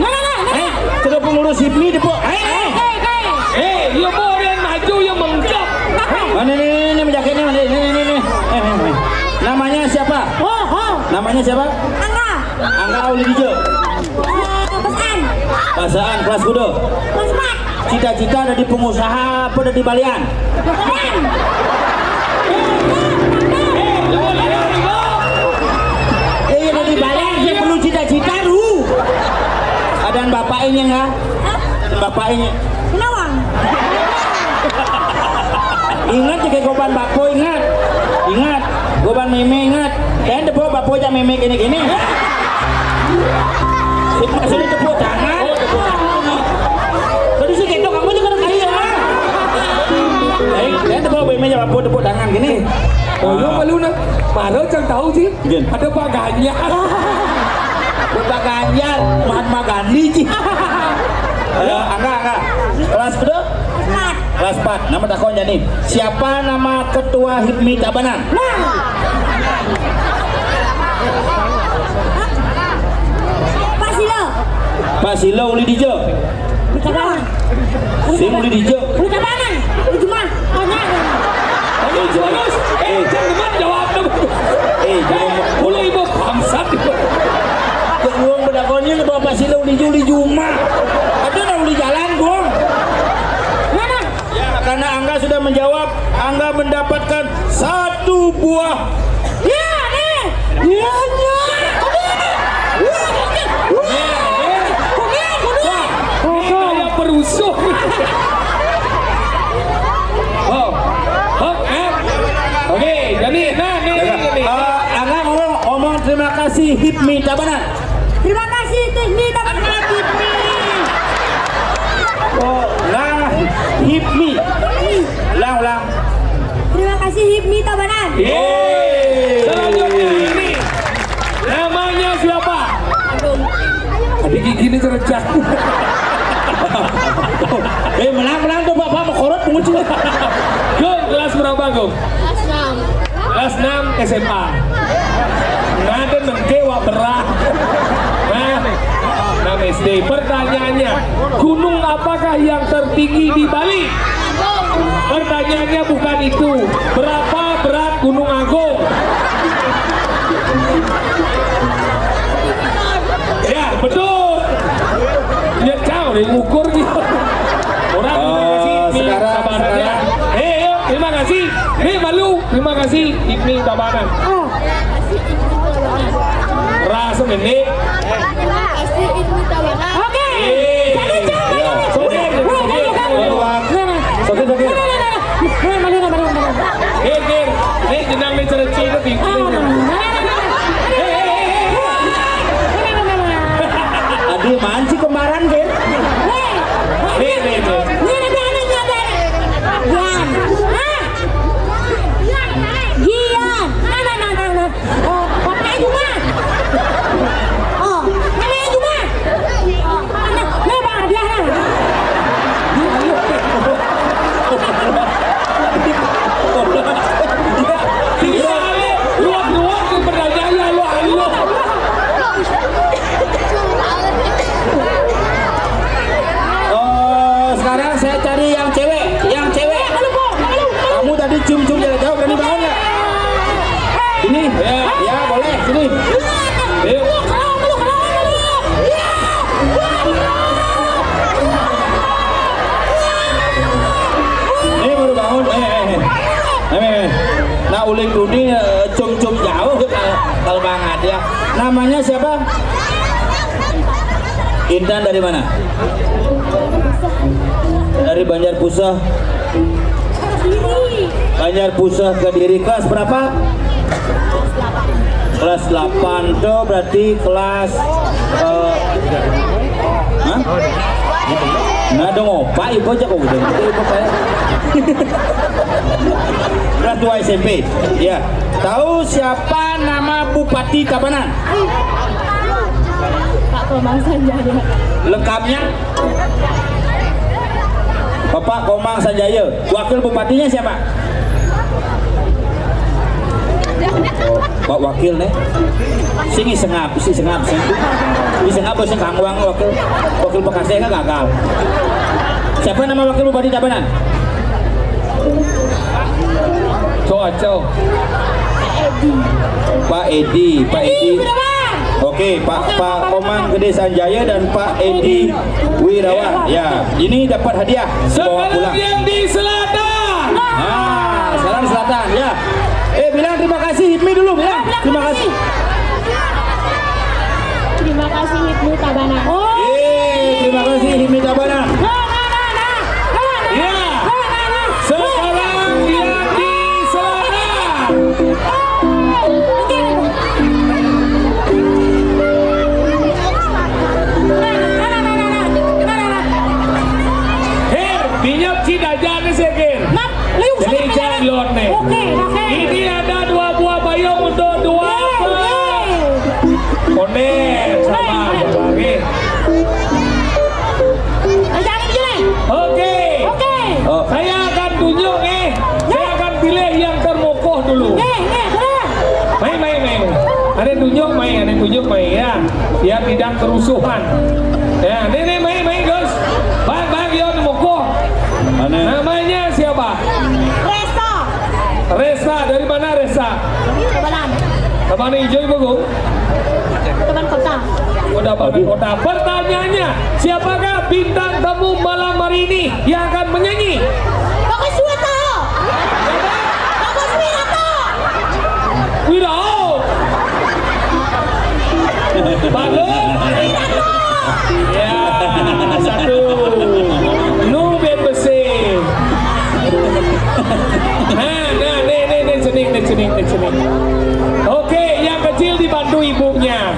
Nah. Sudah pengurus HIPMI depo. Dia mau yang maju yang menggap. Mana nih menjaketnya mana nih. Namanya siapa? Namanya siapa? Angga Auli Dijo. Pasaan kelas kudo. Cita-cita ada di pengusaha apa ada di balian? Ada di balian saya perlu cita-cita lu. Ada bapak ini enggak? Bapak ini. Kenawang. Ingat jika goban bapo ingat. Goban meme ingat. Dan depo bapo aja meme gini. Sini tepuk tangan. Tadi sih gendong kamu juga ada kaya. Dan depo meme aja bapo tepuk tangan gini. Lu malu nak. Malu jangan tahu sih. Ada baganya. Bapak Ganjar, Mahatma Gandhi sih. Angga. Kelas berapa? Kelas 4. Nama takonnya nih. Siapa nama ketua HIPMI Tabanan? Pak Silo Uli Dijo. Sim Uli Dijo. Uli Tabanan. Uli Jumah. Bagus. Jangan jawab dong. Mulai ibu bangsat. Gong bedakonnya ke Bapak Silo Uli Jumah. Ada nang Uli jalan gong. Mana? Ya, karena Angga sudah menjawab, Angga mendapatkan 1 buah. Ya, nih. Ya. Kayak perusuh. Oke, jadi nih. Angga ngomong terima kasih HIPMI Tabanan. Terima kasih HIPMI Tabanan. HIPMI. Ulang. Terima kasih HIPMI Tabanan. Selanjutnya ini namanya siapa? Adik gigi ini cerejak. Menang tuh Bapak Makorot pengucil. Gong, kelas berapa Gong? Kelas 6 SMA. Nanti mengkewa berat. Nah, SD. Pertanyaannya, gunung apakah yang tertinggi di Bali? Pertanyaannya bukan itu. Berapa berat Gunung Agung? Ya, betul. Ya, jauh dari ukur gitu. Orang sekarang. Terima kasih. Malu. Terima kasih. HIPMI Tabanan. Rasa ini. Oke. Ini jenang nih cereci itu tinggi. Adi manci kemarin kan? Intan dari mana? Dari Banjarpusah. Banjarpusah Kediri. Kelas berapa? Kelas 8 tuh berarti kelas hah? Nah dong opa ibu aja kok gitu. Ibu saya. Kelas 2 SMP. Ya. Tahu siapa nama Bupati Tabanan? Pak Komang Sanjaya. Lengkapnya? Bapak Komang Sanjaya. Wakil bupatinya siapa? Pak wakil nih. Sing sengap, sing sing kangwang wakil Bekasi kan gagal. Siapa nama wakil bupati Tabanan? Pak Edi. Oke, Pak Komang Gede Sanjaya dan Pak Edi Wirawan. Ya, ini dapat hadiah. Bawa pulang. Yang di selatan. Nah, sekarang selatan ya. Bilang terima kasih Hipmi dulu, bilang terima kasih. Terima kasih Hipmi Tabanan. Terima kasih Hipmi Tabanan. Ya. Sekarang yang di selatan. Minyak cidajan sekin. Jadi jalon nih. Ini ada 2 buah payung untuk 2 konek sama lagi. Oke. Saya akan tunjuk saya akan pilih yang termokoh dulu. Main. Ada tunjuk main ya. Biar tidak kerusuhan. Ya, ini main guys. Bang yang termokoh. Namanya siapa? Resa, dari mana Resa? Tabanan hijau Ibu Gung? Tabanan Kota. Tabanan Kota. Pertanyaannya, siapakah bintang tamu malam hari ini yang akan menyanyi? Bagus Wiratto. Wiratto. Ya, satu. Nu ben besi. Nih cening. Oke, yang kecil dibantu ibunya.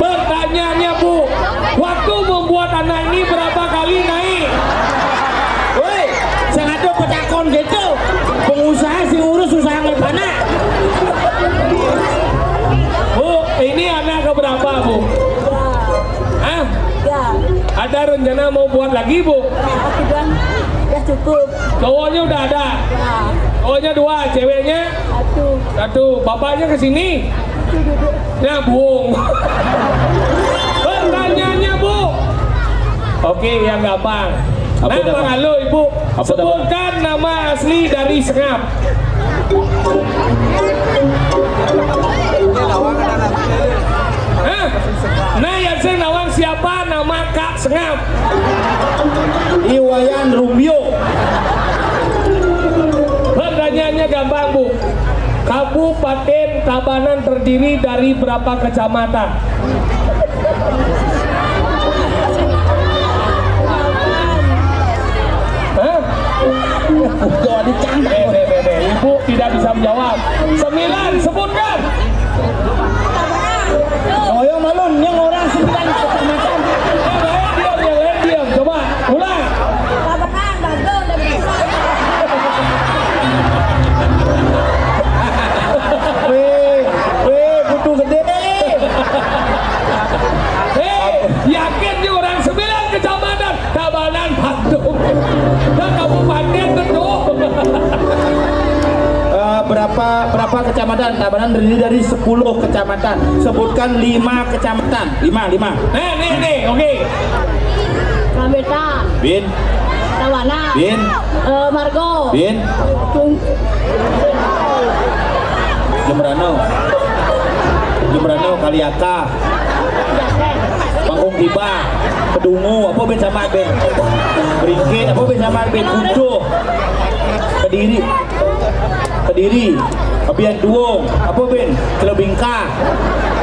Pertanyaannya Bu, waktu membuat anak ini berapa kali naik? Woi, sangat ada petakon gitu. Pengusaha sih urus usaha ngelipana. Bu, ini anak keberapa Bu? Hah? Ya. Ada rencana mau buat lagi Bu? Aku bilang udah cukup. Cowoknya udah ada. Ya. Cowoknya 2, ceweknya? 1. Bapaknya kesini? Nyambung. Pertanyaannya Bu. Oke, yang gampang. Halo Ibu. Sebutkan nama asli dari Sengap. Nah, yang saya nawang siapa nama Kak Sengap? Iwayan Rumbio. Pertanyaannya gampang Bu. Kabupaten Tabanan terdiri dari berapa kecamatan? Hah? Ibu tidak bisa menjawab. 9, sebutkan. Oh yang malun, yang orang 9 kecamatan. Yang lain diam. Coba ulang. Tabanan, Bagong, dan Putu gede. Yakin juga orang 9 kecamatan Tabanan, Bandung. Dan kabupaten tentu. Berapa kecamatan? Tabanan terdiri dari 10 kecamatan. Sebutkan 5 kecamatan. 5. Nih, oke. Kambeta. Bin. Tawana. Bin. Margo. Bin. Jembrano, Kaliaka. Panggung Tiba. Kedungu, apa Ben sama Ben? Beringkit, apa Ben sama Ben? Kuncuh. Kediri. Abian Duung, apa Ben? Celebingka.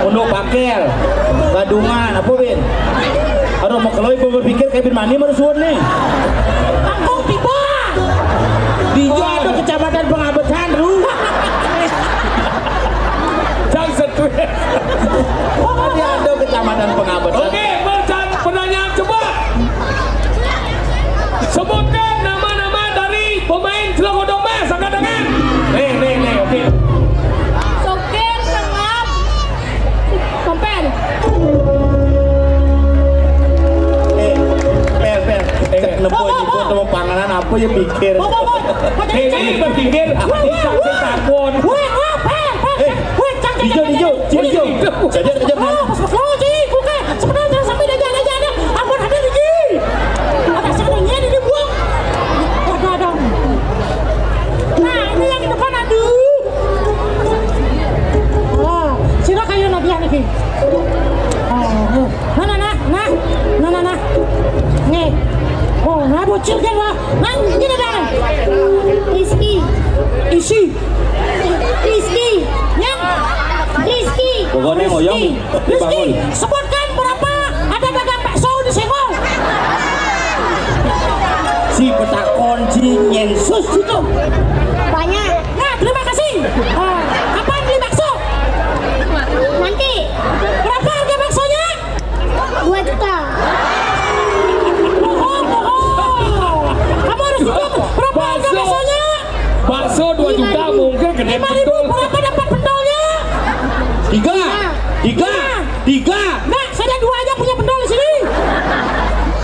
Pondok Pakel. Gadungan, apa Ben? Aduh mau kalau ibu berpikir kayak bin mani mana suun nih. Kampung tiba. Dijo ada kecamatan Pengabetan lu. Jangan setuju. Tadi ada kecamatan Pengabetan. Oke, pertanyaan coba. Sebutkan nama-nama dari pemain Cilegodong Mes, angkat tangan. Nih, oke. Soker, Sengap, Kompen. Pel. Cek nemu ibu nemu panganan apa ya pikir. Ini berpikir, saya takut. Dijo. Saja. Nah. Nih. Oh, nah bocil kan lah. Nah, gini dah. Isi. Yang Rizky. Pokoknya ngoyong dibangun. Sebutkan berapa ada dagang bakso di Senggol. Si petakon Nyensus itu. Banyak. Nah, terima kasih. Kapan beli bakso? Nanti. Berapa harga baksonya? 2 juta. Bohong. Kamu harus jujur. Berapa harga baksonya? Bakso 2 juta mungkin gede 5.000. betul. Berapa dapat pendolnya? 3. Nah, saya 2 aja punya pendol di sini.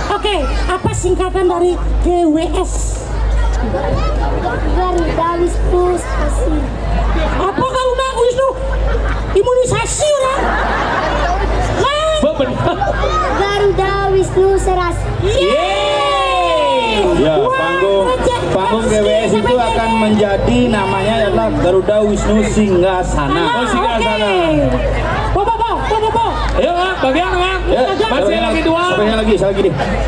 Oke, apa singkatan dari GWS? Garuda Wisnu Spasi. Apa Garuda Wisnu? Imunisasi orang. Benar. Garuda Wisnu Serasi. Ya, panggung GWS itu akan menjadi namanya adalah Garuda Wisnu Singgasana. Oh, Singgasana. Bo. Ayo, bagian, Ya, masih lagi 2.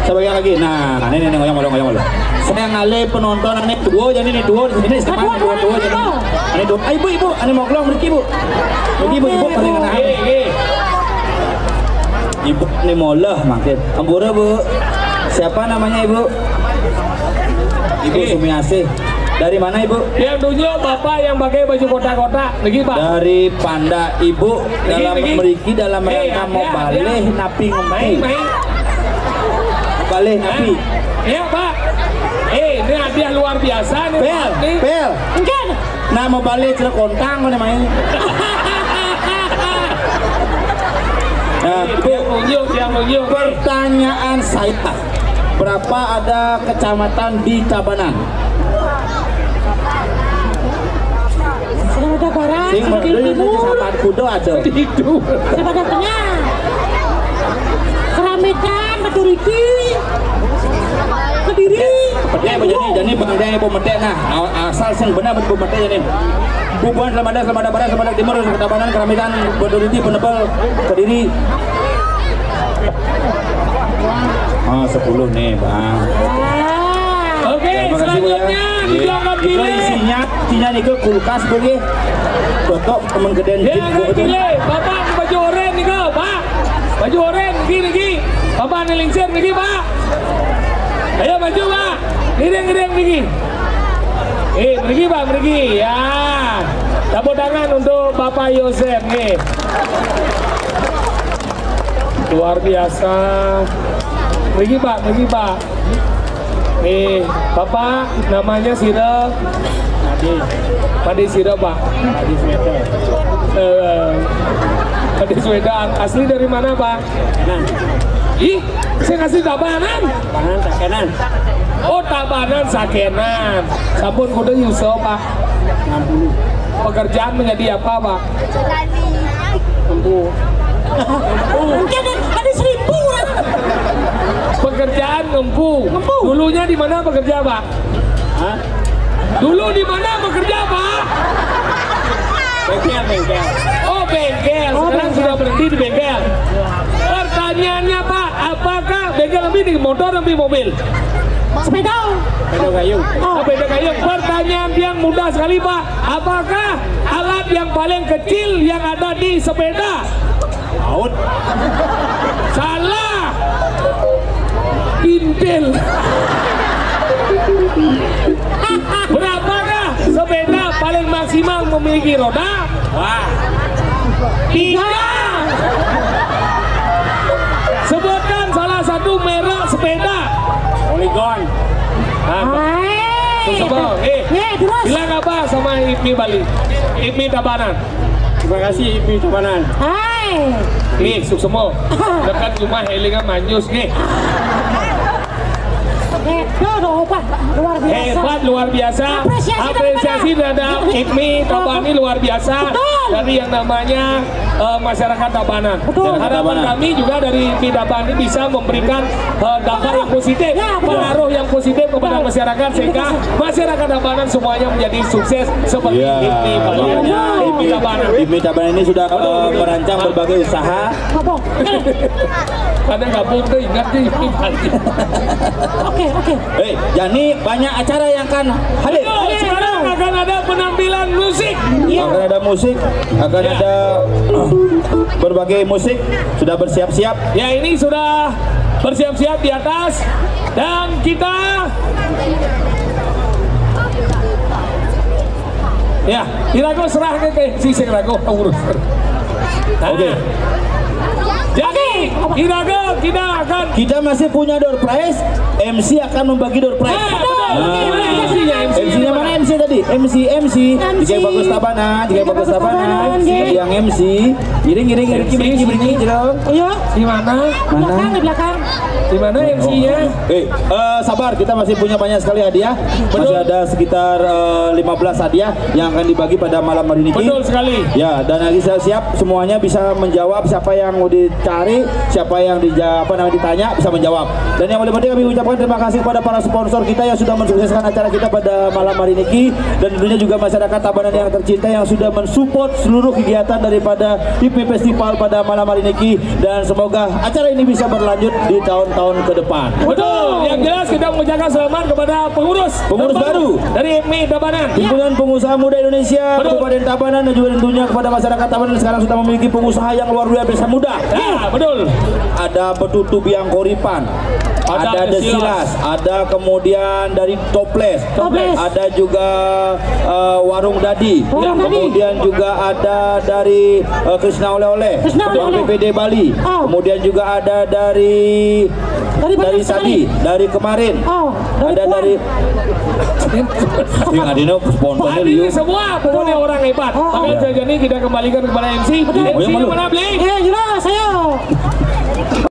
Sebagian lagi. Nah, ini ngoyong. Saya ngalih penonton ini dua jadi ini dua ini sekarang dua jadi ini dua. Ibu, ini mau keluar ibu paling enak. Ibu ini molah makin. Ampura bu. Siapa namanya ibu? Ibu Sumiasih. Dari mana ibu? Yang tunjuk bapak yang pakai baju kotak-kotak, lagi pak. Dari Panda ibu dalam Lagi. memiliki dalam rangka mau balik napi Main. balik napi. Ya pak. Ini hadiah luar biasa nih. Pel. Mungkin. Nah mau balik cerita kontang mana main? Nah, Yang tunjuk. pertanyaan saya, berapa ada kecamatan di Tabanan? Sudah barat, Sing sudah timur, Sapan Kudo ada. Hidup. sudah tengah. Keramitan, Baturiki, Kediri. Jadi bangdai pemedek nah asal sing benar pemedek jadi. Bubuan Selamada Barat, Selamada Timur, Tabanan, Keramitan, Baturiti, Penebel, Kediri. 10 nih bang. Oke, selanjutnya dijawab pilih. Isinya nih ke kulkas bagi. Contoh temen gedean Yang pilih, bapak baju oranye nih ke, pak. Baju oranye, niki. Bapak nih lingsir niki, pak. Ayo maju, pak. Ngiring niki. Niki, pak, niki. Ya. Tepuk tangan untuk Bapak Yosef nih. Luar biasa. Niki, pak. Nih, Bapak namanya Sira. Padi Sira, Pak. Padi Swedan. Asli dari mana, Pak? Ih, saya kasih Tabanan. Sakenan. Oh, Tabanan Sakenan. Sampun kudu Yusuf, Pak. 60. Pekerjaan menjadi apa, Pak? Mungkin ada 1.000 orang. Pekerjaan ngempu. Dulunya di mana bekerja, Pak? Hah? Dulu di mana bekerja, Pak? Bengkel. Oh, bengkel. Sekarang sudah berhenti di bengkel. Pertanyaannya, Pak, apakah bengkel lebih di motor lebih mobil? Sepeda. Kayu. Beda kayu. Pertanyaan yang mudah sekali, Pak. Apakah alat yang paling kecil yang ada di sepeda? Laut. Salah. Pintil. Berapakah sepeda paling maksimal memiliki roda? Wah. 3. Sebutkan salah satu merek sepeda. Polygon. Terus. Bilang apa sama Ipmi Bali? Ipmi Tabanan. Terima kasih Ipmi Tabanan. Nih, suksemo. Dekat rumah Helinga Manyus nih. Hebat luar biasa. Apresiasi terhadap Ipmi Tabani luar biasa. Dari yang namanya masyarakat Tabanan. Dan harapan kami juga dari Ipmi Tabani bisa memberikan dampak yang positif, pengaruh yang positif kepada masyarakat sehingga masyarakat Tabanan semuanya menjadi sukses seperti Ipmi Tabanan. Ipmi Tabanan ini sudah merancang berbagai usaha. Karena gabung tuh ingat nih Ipmi Bali. Oke. Jani banyak acara yang kan hadir. Sekarang akan ada penampilan musik. Akan ada musik, akan ada berbagai musik. Sudah bersiap-siap. Ya, ini sudah bersiap-siap di atas dan kita ya, Irago serah ke si Irago urus. Oke. Jadi, Irago kita masih punya door prize. MC akan membagi door prize. MC-nya mana MC tadi? MC. Jika bagus Tabanan, yang MC. Giring. Iya. Di mana? Di belakang. Di mana MC-nya? Sabar, kita masih punya banyak sekali hadiah. Masih ada sekitar 15 hadiah yang akan dibagi pada malam hari ini. Betul sekali. Ya, dan nanti saya siap semuanya bisa menjawab, siapa yang mau dicari, siapa yang ditanya bisa menjawab. Dan yang paling penting kami ucapkan terima kasih kepada para sponsor kita yang sudah mensukseskan acara kita pada malam hari ini, dan tentunya juga masyarakat Tabanan yang tercinta yang sudah mensupport seluruh kegiatan daripada Ipmi Festival pada malam hari ini, dan semoga acara ini bisa berlanjut di tahun-tahun ke depan. Betul. Yang jelas kita mengucapkan selamat kepada pengurus baru dari Ipmi Tabanan. Himpunan Pengusaha Muda Indonesia Kabupaten Tabanan, dan juga tentunya kepada masyarakat Tabanan sekarang sudah memiliki pengusaha yang luar biasa muda. Ya, betul. Ada Petutu Biang Koripan, ada Desilas, ada kemudian dari Toples, ada juga Warung Dadi, kemudian juga ada dari Krishna Oleh-oleh, PPD Bali, kemudian juga ada dari tadi, dari kemarin, ada dari yang adino sponsornya ini semua pokoknya orang hebat. Makanya jadi kita kembalikan kepada MC. MC mana beli? Jelas saya.